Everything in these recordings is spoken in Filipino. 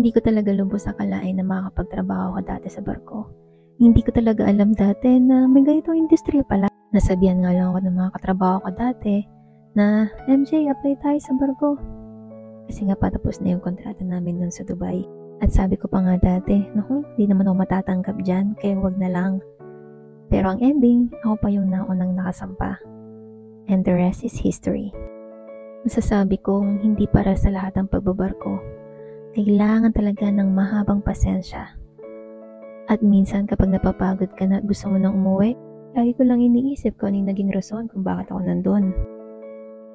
Hindi ko talaga lubos akalain na makakapagtrabaho ka dati sa barko. Hindi ko talaga alam dati na may ganitong industriya pala. Nasabihan nga lang ako ng mga katrabaho ko dati na, MJ, apply tayo sa barko. Kasi nga patapos na yung kontrata namin nun sa Dubai. At sabi ko pa nga dati, naku, hindi naman ako matatanggap dyan, kaya wag na lang. Pero ang ending, ako pa yung naunang nakasampa. And the rest is history. Masasabi kong hindi para sa lahat ng pagbabarko. Kailangan talaga ng mahabang pasensya. At minsan kapag napapagod ka na at gusto mo nang umuwi, lagi ko lang iniisip kung ano yung naging rason kung bakit ako nandun.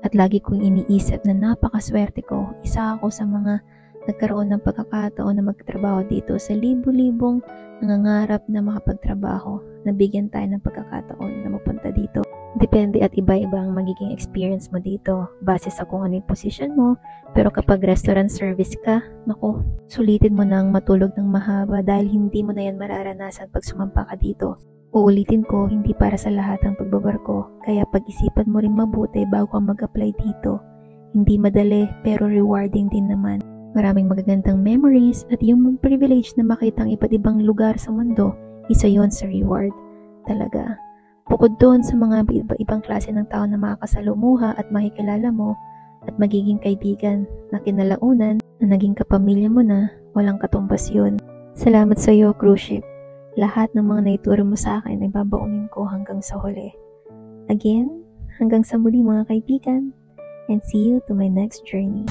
At lagi kong iniisip na napakaswerte ko, isa ako sa mga nagkaroon ng pagkakataon na magtrabaho dito sa libu-libong nangangarap na makapagtrabaho, nabigyan tayo ng pagkakataon na mapunta dito. Depende at iba-iba ang magiging experience mo dito, base sa kung ano yung position mo. Pero kapag restaurant service ka, naku, sulitin mo nang matulog ng mahaba dahil hindi mo na yan mararanasan pag sumampa ka dito. Uulitin ko, hindi para sa lahat ang pagbabarko, kaya pag-isipan mo rin mabuti bago ka mag-apply dito. Hindi madali pero rewarding din naman. Maraming magagandang memories at yung privilege na makita ang iba't ibang lugar sa mundo, isa yon sa reward. Talaga. Bukod doon sa mga ibang klase ng tao na makakasalumuha at makikilala mo at magiging kaibigan na kinalaunan na naging kapamilya mo na, walang katumbas yun. Salamat sa iyo, cruise ship. Lahat ng mga naituro mo sa akin ay babaunin ko hanggang sa huli. Again, hanggang sa muli mga kaibigan, and see you to my next journey.